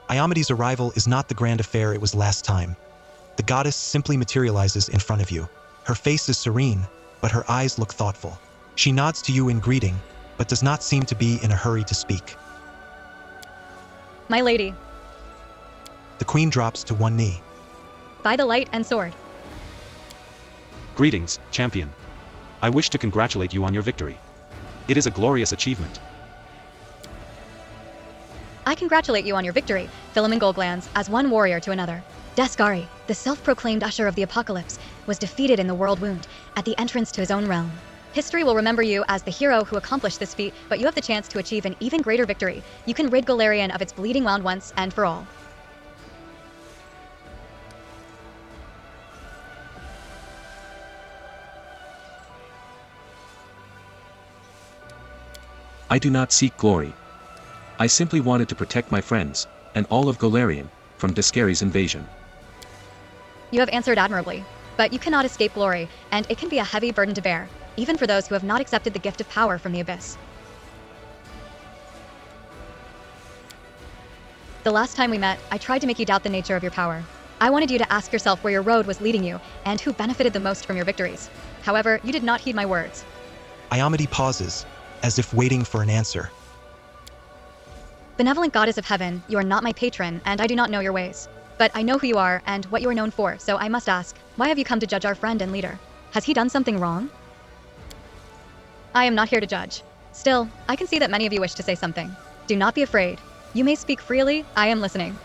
Iomedae's arrival is not the grand affair it was last time. The goddess simply materializes in front of you. Her face is serene, but her eyes look thoughtful. She nods to you in greeting, but does not seem to be in a hurry to speak. My lady. The queen drops to one knee. By the light and sword. Greetings, champion. I wish to congratulate you on your victory. It is a glorious achievement. I congratulate you on your victory, Philemon Goldglands, as one warrior to another. Deskari, the self-proclaimed usher of the apocalypse, was defeated in the World Wound, at the entrance to his own realm. History will remember you as the hero who accomplished this feat, but you have the chance to achieve an even greater victory. You can rid Golarion of its bleeding wound once and for all. I do not seek glory. I simply wanted to protect my friends, and all of Golarion, from Deskari's invasion. You have answered admirably, but you cannot escape glory, and it can be a heavy burden to bear, even for those who have not accepted the gift of power from the Abyss. The last time we met, I tried to make you doubt the nature of your power. I wanted you to ask yourself where your road was leading you, and who benefited the most from your victories. However, you did not heed my words. Iomedae pauses, as if waiting for an answer. Benevolent goddess of heaven, you are not my patron, and I do not know your ways. But I know who you are and what you are known for, so I must ask, why have you come to judge our friend and leader? Has he done something wrong? I am not here to judge. Still, I can see that many of you wish to say something. Do not be afraid. You may speak freely, I am listening.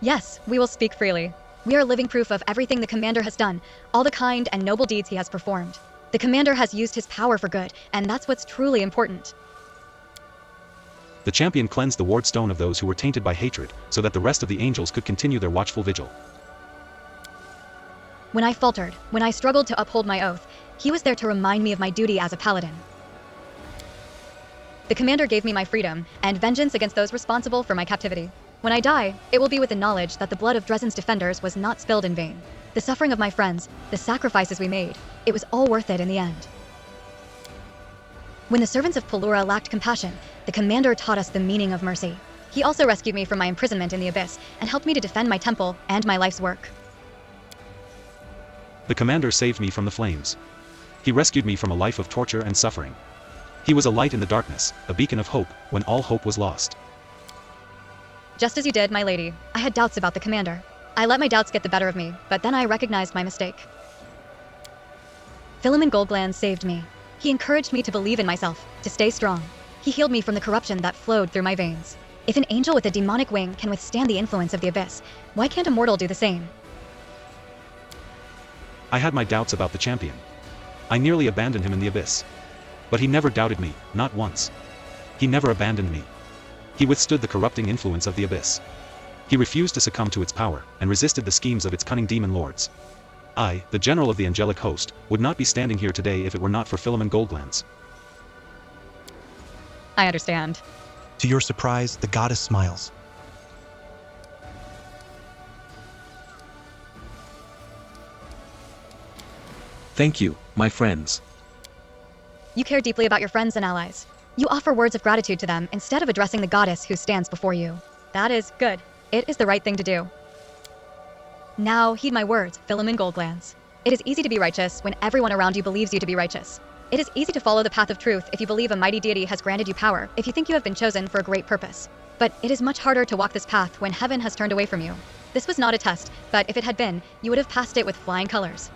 Yes, we will speak freely. We are living proof of everything the commander has done, all the kind and noble deeds he has performed. The commander has used his power for good, and that's what's truly important. The champion cleansed the ward stone of those who were tainted by hatred, so that the rest of the angels could continue their watchful vigil. When I faltered, when I struggled to uphold my oath, he was there to remind me of my duty as a paladin. The commander gave me my freedom, and vengeance against those responsible for my captivity. When I die, it will be with the knowledge that the blood of Drezen's defenders was not spilled in vain. The suffering of my friends, the sacrifices we made, it was all worth it in the end. When the servants of Pelura lacked compassion, the commander taught us the meaning of mercy. He also rescued me from my imprisonment in the Abyss, and helped me to defend my temple and my life's work. The commander saved me from the flames. He rescued me from a life of torture and suffering. He was a light in the darkness, a beacon of hope, when all hope was lost. Just as you did, my lady, I had doubts about the commander. I let my doubts get the better of me, but then I recognized my mistake. Philemon Goldglands saved me. He encouraged me to believe in myself, to stay strong. He healed me from the corruption that flowed through my veins. If an angel with a demonic wing can withstand the influence of the Abyss, why can't a mortal do the same? I had my doubts about the champion. I nearly abandoned him in the Abyss. But he never doubted me, not once. He never abandoned me. He withstood the corrupting influence of the Abyss. He refused to succumb to its power, and resisted the schemes of its cunning demon lords. I, the general of the angelic host, would not be standing here today if it were not for Philemon Goldglands. I understand. To your surprise, the goddess smiles. Thank you, my friends. You care deeply about your friends and allies. You offer words of gratitude to them instead of addressing the goddess who stands before you. That is good. It is the right thing to do. Now heed my words, Philemon Goldglands. It is easy to be righteous when everyone around you believes you to be righteous. It is easy to follow the path of truth if you believe a mighty deity has granted you power, if you think you have been chosen for a great purpose. But it is much harder to walk this path when heaven has turned away from you. This was not a test, but if it had been, you would have passed it with flying colors.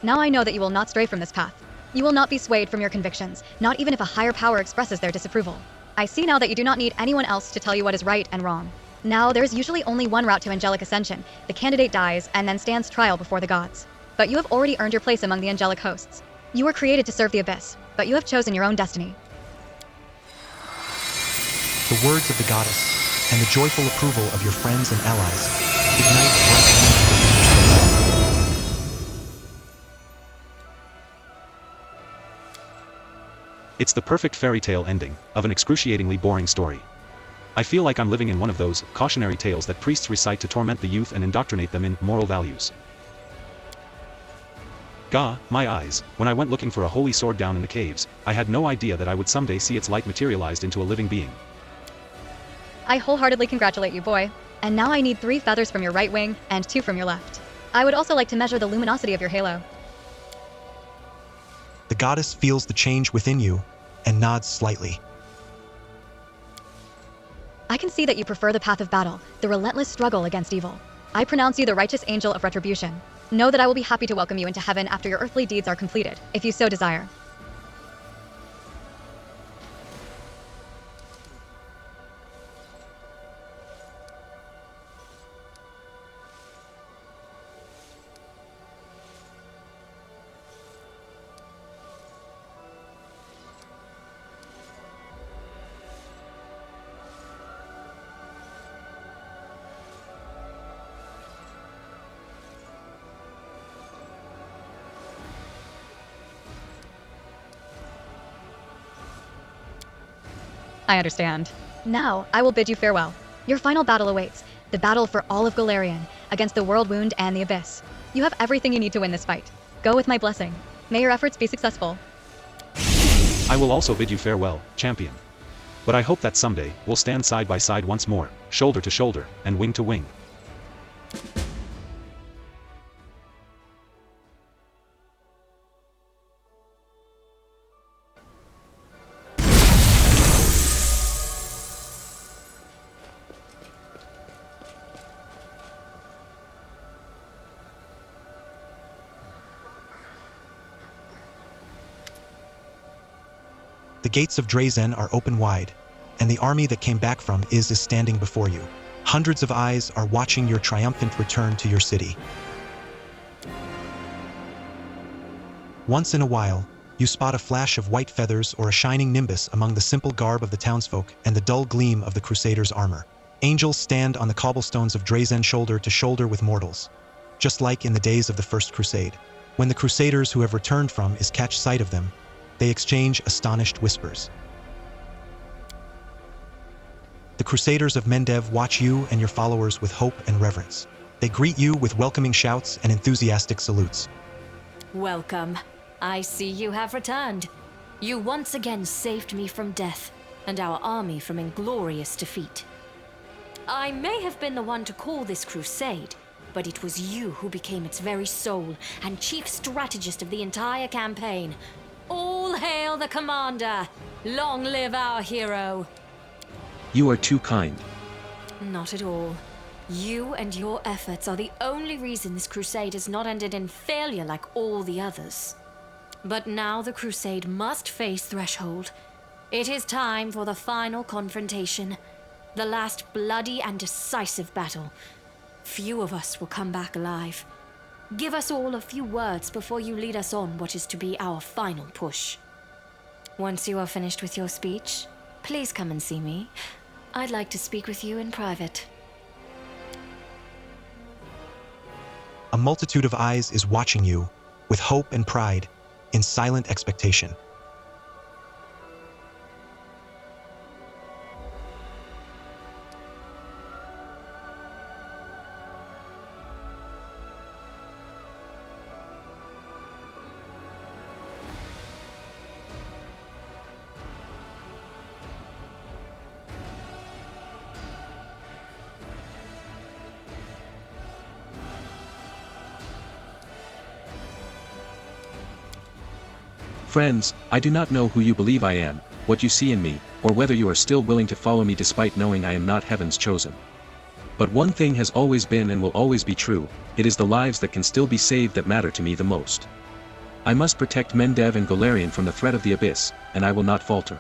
Now I know that you will not stray from this path. You will not be swayed from your convictions, not even if a higher power expresses their disapproval. I see now that you do not need anyone else to tell you what is right and wrong. Now, there is usually only one route to angelic ascension. The candidate dies and then stands trial before the gods. But you have already earned your place among the angelic hosts. You were created to serve the Abyss, but you have chosen your own destiny. The words of the goddess, and the joyful approval of your friends and allies, ignite bright. It's the perfect fairy tale ending of an excruciatingly boring story. I feel like I'm living in one of those cautionary tales that priests recite to torment the youth and indoctrinate them in moral values. Gah, my eyes, when I went looking for a holy sword down in the caves, I had no idea that I would someday see its light materialized into a living being. I wholeheartedly congratulate you, boy. And now I need 3 feathers from your right wing and 2 from your left. I would also like to measure the luminosity of your halo. The goddess feels the change within you and nods slightly. I can see that you prefer the path of battle, the relentless struggle against evil. I pronounce you the righteous angel of retribution. Know that I will be happy to welcome you into heaven after your earthly deeds are completed, if you so desire. I understand. Now, I will bid you farewell. Your final battle awaits, the battle for all of Golarion, against the World Wound and the Abyss. You have everything you need to win this fight. Go with my blessing. May your efforts be successful. I will also bid you farewell, champion. But I hope that someday, we'll stand side by side once more, shoulder to shoulder, and wing to wing. The gates of Drezen are open wide, and the army that came back from is standing before you. Hundreds of eyes are watching your triumphant return to your city. Once in a while, you spot a flash of white feathers or a shining nimbus among the simple garb of the townsfolk and the dull gleam of the crusaders' armor. Angels stand on the cobblestones of Drezen shoulder to shoulder with mortals, just like in the days of the First Crusade. When the crusaders who have returned from is catch sight of them, they exchange astonished whispers. The Crusaders of Mendev watch you and your followers with hope and reverence. They greet you with welcoming shouts and enthusiastic salutes. Welcome. I see you have returned. You once again saved me from death, and our army from inglorious defeat. I may have been the one to call this crusade, but it was you who became its very soul and chief strategist of the entire campaign. All hail the commander! Long live our hero! You are too kind. Not at all. You and your efforts are the only reason this crusade has not ended in failure like all the others. But now the crusade must face Threshold. It is time for the final confrontation. The last bloody and decisive battle. Few of us will come back alive. Give us all a few words before you lead us on what is to be our final push. Once you are finished with your speech, please come and see me. I'd like to speak with you in private. A multitude of eyes is watching you, with hope and pride, in silent expectation. Friends, I do not know who you believe I am, what you see in me, or whether you are still willing to follow me despite knowing I am not heaven's chosen. But one thing has always been and will always be true, it is the lives that can still be saved that matter to me the most. I must protect Mendev and Golarion from the threat of the Abyss, and I will not falter.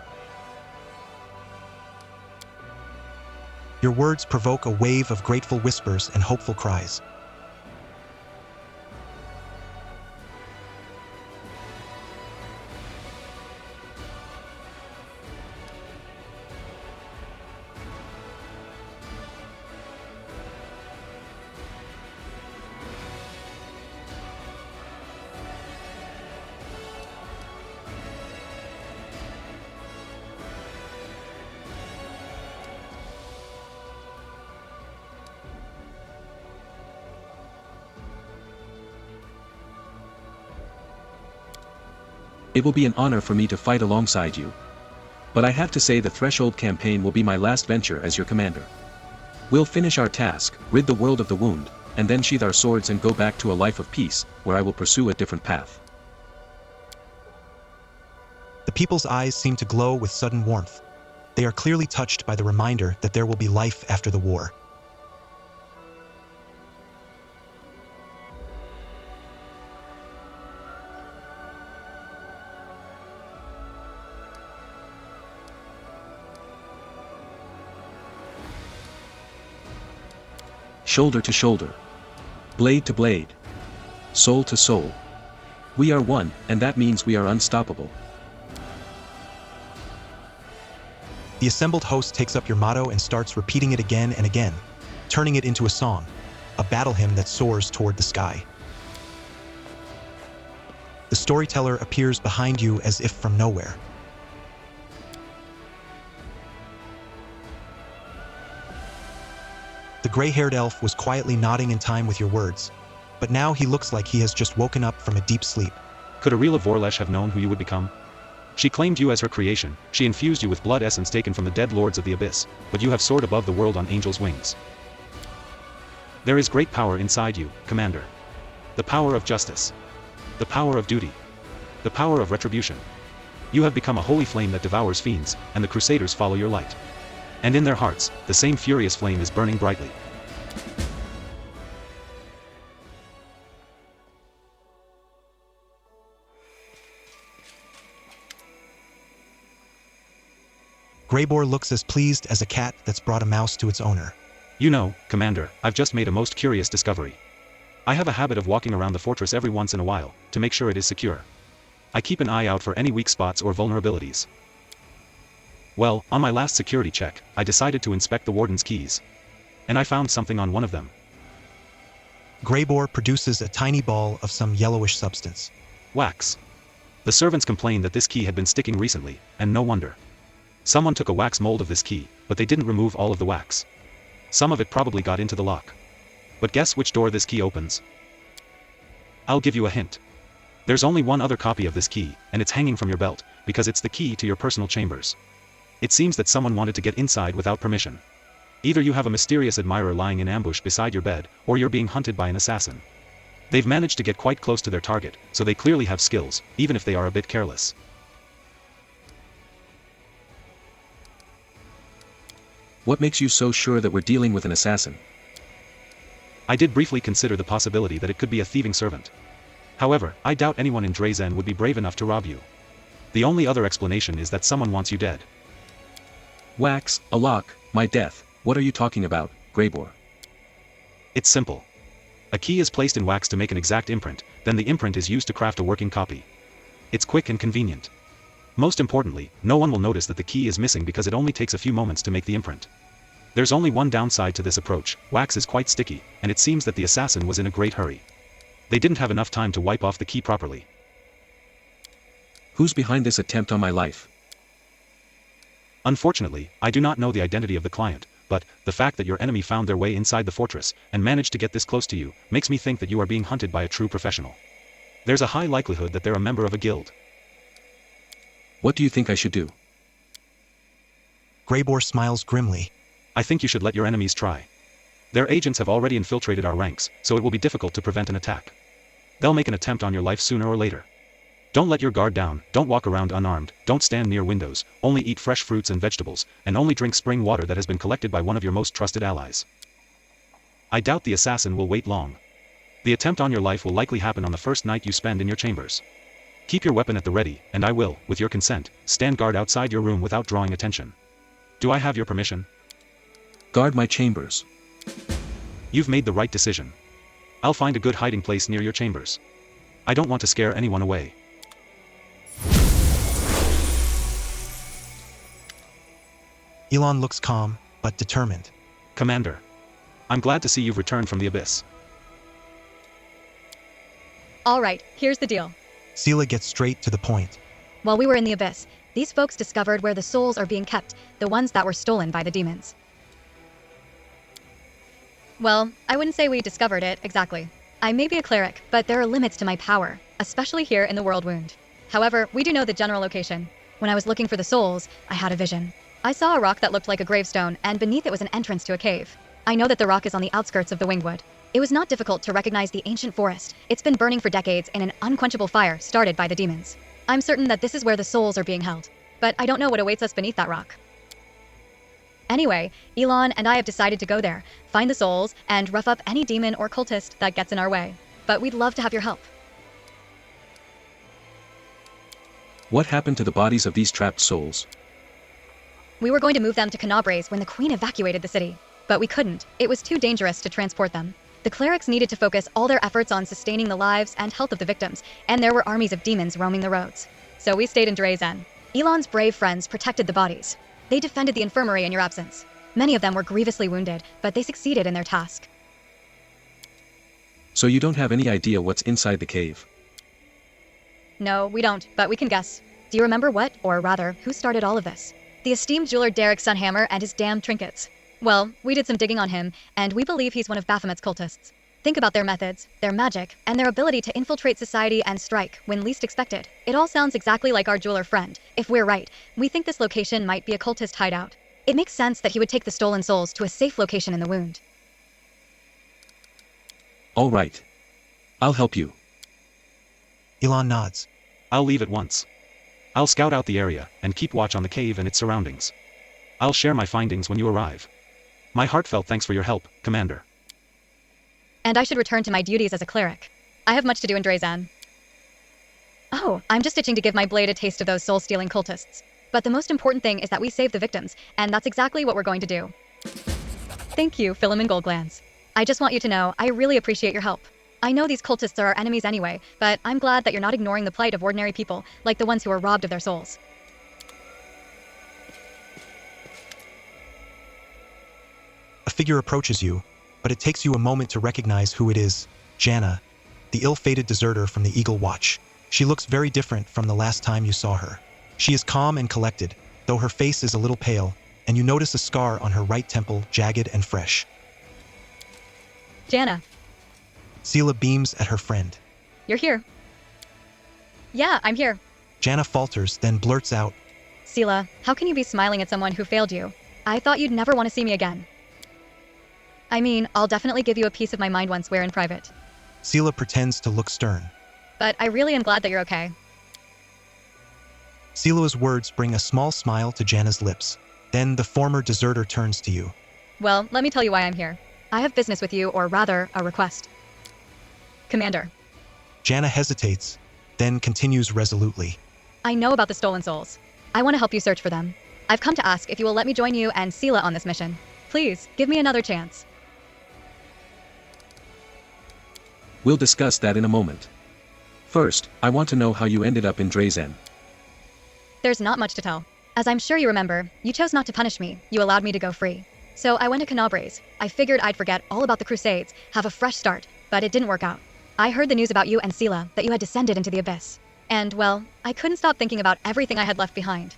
Your words provoke a wave of grateful whispers and hopeful cries. It will be an honor for me to fight alongside you. But I have to say the Threshold campaign will be my last venture as your commander. We'll finish our task, rid the world of the wound, and then sheath our swords and go back to a life of peace, where I will pursue a different path. The people's eyes seem to glow with sudden warmth. They are clearly touched by the reminder that there will be life after the war. Shoulder to shoulder. Blade to blade. Soul to soul. We are one, and that means we are unstoppable. The assembled host takes up your motto and starts repeating it again and again, turning it into a song, a battle hymn that soars toward the sky. The storyteller appears behind you as if from nowhere. The gray-haired elf was quietly nodding in time with your words, but now he looks like he has just woken up from a deep sleep. Could Arela Vorlesh have known who you would become? She claimed you as her creation, she infused you with blood essence taken from the dead lords of the abyss, but you have soared above the world on angel's wings. There is great power inside you, Commander. The power of justice. The power of duty. The power of retribution. You have become a holy flame that devours fiends, and the Crusaders follow your light. And in their hearts, the same furious flame is burning brightly. Greybor looks as pleased as a cat that's brought a mouse to its owner. You know, Commander, I've just made a most curious discovery. I have a habit of walking around the fortress every once in a while, to make sure it is secure. I keep an eye out for any weak spots or vulnerabilities. Well, on my last security check, I decided to inspect the warden's keys. And I found something on one of them. Greybor produces a tiny ball of some yellowish substance. Wax. The servants complained that this key had been sticking recently, and no wonder. Someone took a wax mold of this key, but they didn't remove all of the wax. Some of it probably got into the lock. But guess which door this key opens? I'll give you a hint. There's only one other copy of this key, and it's hanging from your belt, because it's the key to your personal chambers. It seems that someone wanted to get inside without permission. Either you have a mysterious admirer lying in ambush beside your bed, or you're being hunted by an assassin. They've managed to get quite close to their target, so they clearly have skills, even if they are a bit careless. What makes you so sure that we're dealing with an assassin? I did briefly consider the possibility that it could be a thieving servant. However, I doubt anyone in Drezen would be brave enough to rob you. The only other explanation is that someone wants you dead. Wax, a lock, my death, what are you talking about, Greybor? It's simple. A key is placed in wax to make an exact imprint, then the imprint is used to craft a working copy. It's quick and convenient. Most importantly, no one will notice that the key is missing because it only takes a few moments to make the imprint. There's only one downside to this approach: wax is quite sticky, and it seems that the assassin was in a great hurry. They didn't have enough time to wipe off the key properly. Who's behind this attempt on my life? Unfortunately, I do not know the identity of the client, but the fact that your enemy found their way inside the fortress and managed to get this close to you makes me think that you are being hunted by a true professional. There's a high likelihood that they're a member of a guild. What do you think I should do? Greybor smiles grimly. I think you should let your enemies try. Their agents have already infiltrated our ranks, so it will be difficult to prevent an attack. They'll make an attempt on your life sooner or later. Don't let your guard down, don't walk around unarmed, don't stand near windows, only eat fresh fruits and vegetables, and only drink spring water that has been collected by one of your most trusted allies. I doubt the assassin will wait long. The attempt on your life will likely happen on the first night you spend in your chambers. Keep your weapon at the ready, and I will, with your consent, stand guard outside your room without drawing attention. Do I have your permission? Guard my chambers. You've made the right decision. I'll find a good hiding place near your chambers. I don't want to scare anyone away. Elon looks calm, but determined. Commander. I'm glad to see you've returned from the abyss. All right, here's the deal. Sela gets straight to the point. While we were in the abyss, these folks discovered where the souls are being kept, the ones that were stolen by the demons. Well, I wouldn't say we discovered it, exactly. I may be a cleric, but there are limits to my power, especially here in the World Wound. However, we do know the general location. When I was looking for the souls, I had a vision. I saw a rock that looked like a gravestone, and beneath it was an entrance to a cave. I know that the rock is on the outskirts of the Wingwood. It was not difficult to recognize the ancient forest. It's been burning for decades in an unquenchable fire started by the demons. I'm certain that this is where the souls are being held, but I don't know what awaits us beneath that rock. Anyway, Elon and I have decided to go there, find the souls, and rough up any demon or cultist that gets in our way. But we'd love to have your help. What happened to the bodies of these trapped souls? We were going to move them to Canabres when the Queen evacuated the city. But we couldn't. It was too dangerous to transport them. The clerics needed to focus all their efforts on sustaining the lives and health of the victims, and there were armies of demons roaming the roads. So we stayed in Drezen. Elon's brave friends protected the bodies. They defended the infirmary in your absence. Many of them were grievously wounded, but they succeeded in their task. So you don't have any idea what's inside the cave? No, we don't, but we can guess. Do you remember what, or rather, who started all of this? The esteemed jeweler Derek Sunhammer and his damned trinkets. Well, we did some digging on him, and we believe he's one of Baphomet's cultists. Think about their methods, their magic, and their ability to infiltrate society and strike when least expected. It all sounds exactly like our jeweler friend. If we're right, we think this location might be a cultist hideout. It makes sense that he would take the stolen souls to a safe location in the wound. All right. I'll help you. Elon nods. I'll leave at once. I'll scout out the area and keep watch on the cave and its surroundings. I'll share my findings when you arrive. My heartfelt thanks for your help, Commander. And I should return to my duties as a cleric. I have much to do in Drezen. Oh, I'm just itching to give my blade a taste of those soul-stealing cultists. But the most important thing is that we save the victims, and that's exactly what we're going to do. Thank you, Philemon Goldglands. I just want you to know, I really appreciate your help. I know these cultists are our enemies anyway, but I'm glad that you're not ignoring the plight of ordinary people, like the ones who were robbed of their souls. A figure approaches you, but it takes you a moment to recognize who it is. Janna, the ill-fated deserter from the Eagle Watch. She looks very different from the last time you saw her. She is calm and collected, though her face is a little pale, and you notice a scar on her right temple, jagged and fresh. Janna, Sela beams at her friend. you're here. Yeah, I'm here. Janna falters, then blurts out, Sela, how can you be smiling at someone who failed you? I thought you'd never want to see me again. I mean, I'll definitely give you a piece of my mind once we're in private. Sela pretends to look stern. But I really am glad that you're okay. Sela's words bring a small smile to Janna's lips. Then the former deserter turns to you. Well, let me tell you why I'm here. I have business with you, or rather, a request. Commander, Janna hesitates, then continues resolutely. I know about the stolen souls. I want to help you search for them. I've come to ask if you will let me join you and Sela on this mission. Please, give me another chance. We'll discuss that in a moment. First, I want to know how you ended up in Drezen. There's not much to tell. As I'm sure you remember, you chose not to punish me. You allowed me to go free. So I went to Canabres. I figured I'd forget all about the Crusades, have a fresh start, but it didn't work out. I heard the news about you and Sela, that you had descended into the abyss. And, well, I couldn't stop thinking about everything I had left behind.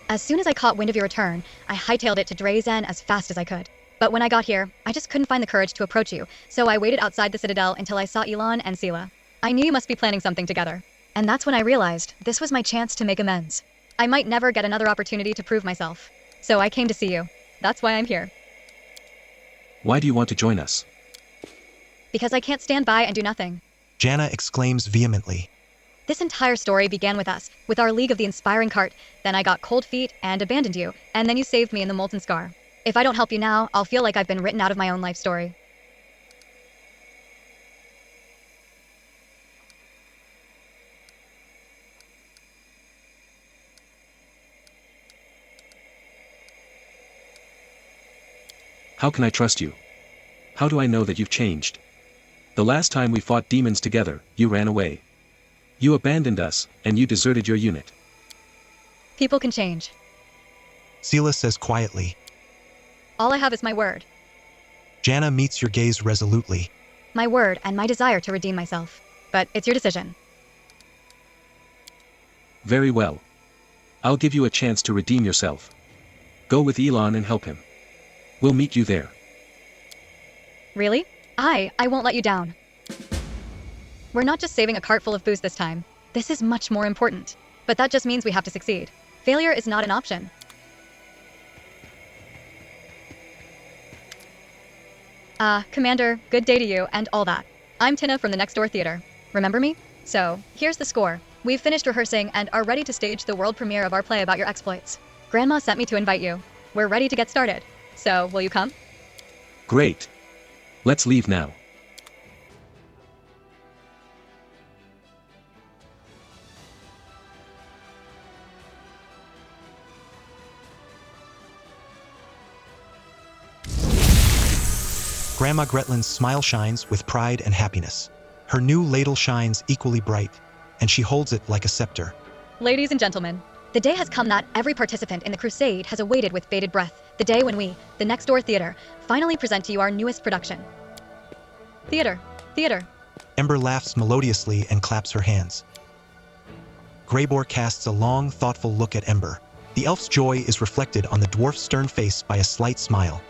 As soon as I caught wind of your return, I hightailed it to Drezen as fast as I could. But when I got here, I just couldn't find the courage to approach you, so I waited outside the Citadel until I saw Elon and Sela. I knew you must be planning something together. And that's when I realized this was my chance to make amends. I might never get another opportunity to prove myself. So I came to see you. That's why I'm here. Why do you want to join us? Because I can't stand by and do nothing. Janna exclaims vehemently. This entire story began with us, with our League of the Inspiring Cart. Then I got cold feet and abandoned you, and then you saved me in the Molten Scar. If I don't help you now, I'll feel like I've been written out of my own life story. How can I trust you? How do I know that you've changed? The last time we fought demons together, you ran away. You abandoned us, and you deserted your unit. People can change. Sela says quietly. All I have is my word. Janna meets your gaze resolutely. My word and my desire to redeem myself. But it's your decision. Very well. I'll give you a chance to redeem yourself. Go with Elon and help him. We'll meet you there. Really? I won't let you down. We're not just saving a cart full of booze this time. This is much more important. But that just means we have to succeed. Failure is not an option. Commander, good day to you and all that. I'm Tina from the Next Door Theater. Remember me? So, here's the score. We've finished rehearsing and are ready to stage the world premiere of our play about your exploits. Grandma sent me to invite you. We're ready to get started. So, will you come? Great. Let's leave now. Grandma Gretlin's smile shines with pride and happiness. Her new ladle shines equally bright, and she holds it like a scepter. Ladies and gentlemen, the day has come that every participant in the crusade has awaited with bated breath. The day when we, the Next Door Theater, finally present to you our newest production. Theater. Ember laughs melodiously and claps her hands. Greybor casts a long, thoughtful look at Ember. The elf's joy is reflected on the dwarf's stern face by a slight smile.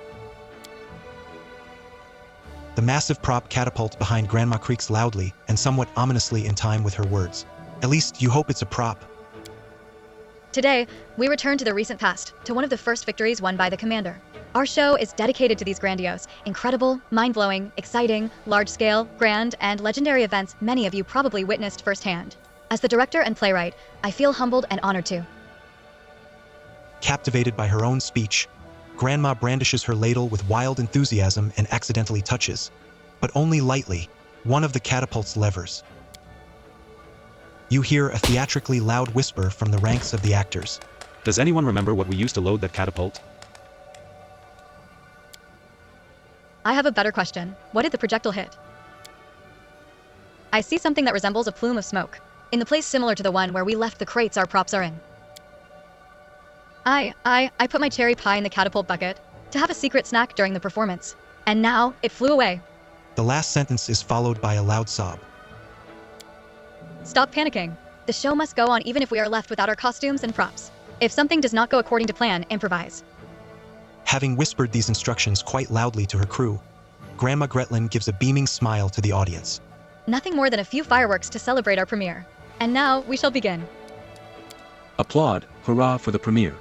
The massive prop catapults behind Grandma creaks loudly and somewhat ominously in time with her words. At least you hope it's a prop. Today, we return to the recent past, to one of the first victories won by the Commander. Our show is dedicated to these grandiose, incredible, mind-blowing, exciting, large-scale, grand, and legendary events many of you probably witnessed firsthand. As the director and playwright, I feel humbled and honored to. Captivated by her own speech, Grandma brandishes her ladle with wild enthusiasm and accidentally touches, but only lightly, one of the catapult's levers. You hear a theatrically loud whisper from the ranks of the actors. Does anyone remember what we used to load that catapult? I have a better question. What did the projectile hit? I see something that resembles a plume of smoke, in the place similar to the one where we left the crates our props are in. I put my cherry pie in the catapult bucket to have a secret snack during the performance, and now it flew away. The last sentence is followed by a loud sob. Stop panicking. The show must go on even if we are left without our costumes and props. If something does not go according to plan, improvise. Having whispered these instructions quite loudly to her crew, Grandma Gretlin gives a beaming smile to the audience. Nothing more than a few fireworks to celebrate our premiere. And now we shall begin. Applaud, hurrah for the premiere.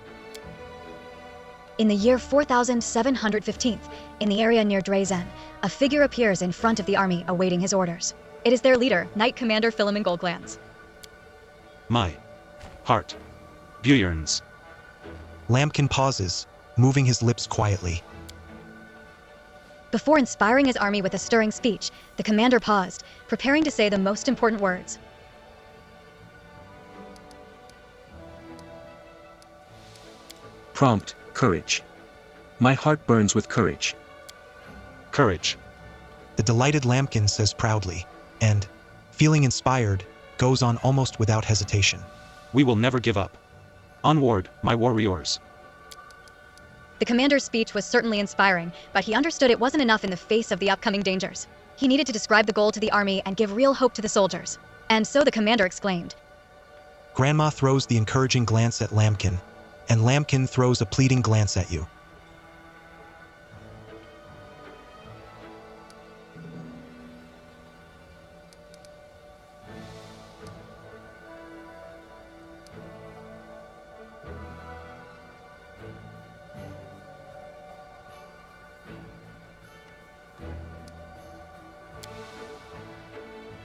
In the year 4715, in the area near Drezen, a figure appears in front of the army awaiting his orders. It is their leader, Knight Commander Philemon Goldglans. My heart yearns. Lambkin pauses, moving his lips quietly. Before inspiring his army with a stirring speech, the commander paused, preparing to say the most important words. Prompt, courage. My heart burns with courage. Courage. The delighted Lambkin says proudly, and, feeling inspired, goes on almost without hesitation. We will never give up. Onward, my warriors. The commander's speech was certainly inspiring, but he understood it wasn't enough in the face of the upcoming dangers. He needed to describe the goal to the army and give real hope to the soldiers. And so the commander exclaimed. Grandma throws the encouraging glance at Lambkin, and Lambkin throws a pleading glance at you.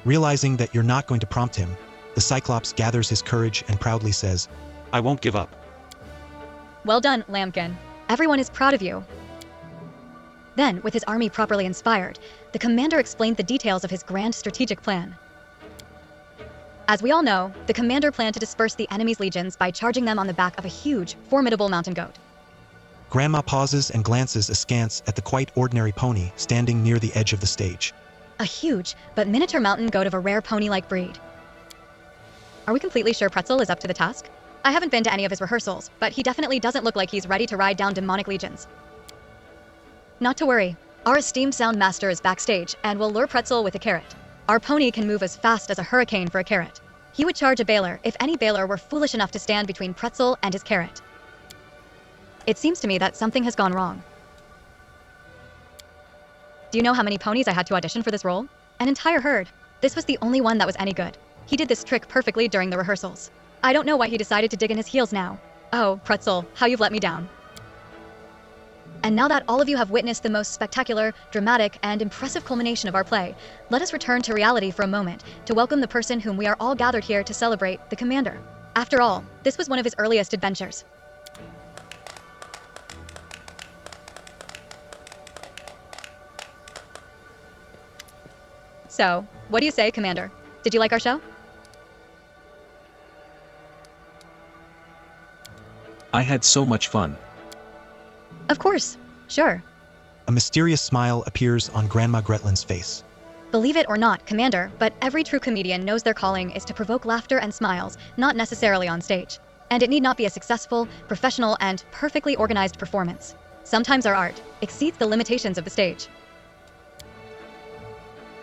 Realizing that you're not going to prompt him, the Cyclops gathers his courage and proudly says, I won't give up. Well done, Lambkin. Everyone is proud of you. Then, with his army properly inspired, the commander explained the details of his grand strategic plan. As we all know, the commander planned to disperse the enemy's legions by charging them on the back of a huge, formidable mountain goat. Grandma pauses and glances askance at the quite ordinary pony standing near the edge of the stage. A huge, but miniature mountain goat of a rare pony-like breed. Are we completely sure Pretzel is up to the task? I haven't been to any of his rehearsals, but he definitely doesn't look like he's ready to ride down demonic legions. Not to worry. Our esteemed sound master is backstage and will lure Pretzel with a carrot. Our pony can move as fast as a hurricane for a carrot. He would charge a bailer if any bailer were foolish enough to stand between Pretzel and his carrot. It seems to me that something has gone wrong. Do you know how many ponies I had to audition for this role? An entire herd. This was the only one that was any good. He did this trick perfectly during the rehearsals. I don't know why he decided to dig in his heels now. Oh, Pretzel, how you've let me down. And now that all of you have witnessed the most spectacular, dramatic, and impressive culmination of our play, let us return to reality for a moment to welcome the person whom we are all gathered here to celebrate, the Commander. After all, this was one of his earliest adventures. So, what do you say, Commander? Did you like our show? I had so much fun. Of course. Sure. A mysterious smile appears on Grandma Gretlin's face. Believe it or not, Commander, but every true comedian knows their calling is to provoke laughter and smiles, not necessarily on stage. And it need not be a successful, professional, and perfectly organized performance. Sometimes our art exceeds the limitations of the stage.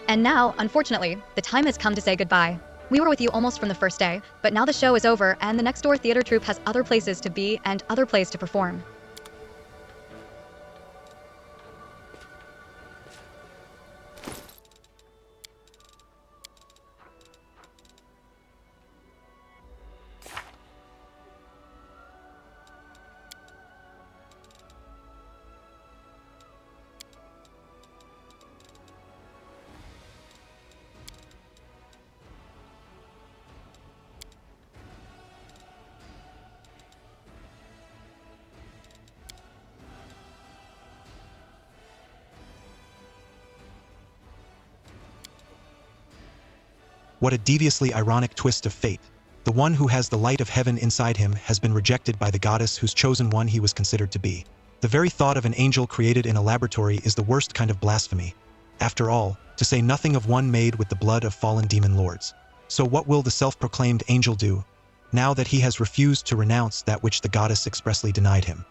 And now, unfortunately, the time has come to say goodbye. We were with you almost from the first day, but now the show is over and the next door theater troupe has other places to be and other plays to perform. What a deviously ironic twist of fate. The one who has the light of heaven inside him has been rejected by the goddess whose chosen one he was considered to be. The very thought of an angel created in a laboratory is the worst kind of blasphemy. After all, to say nothing of one made with the blood of fallen demon lords. So what will the self-proclaimed angel do, now that he has refused to renounce that which the goddess expressly denied him?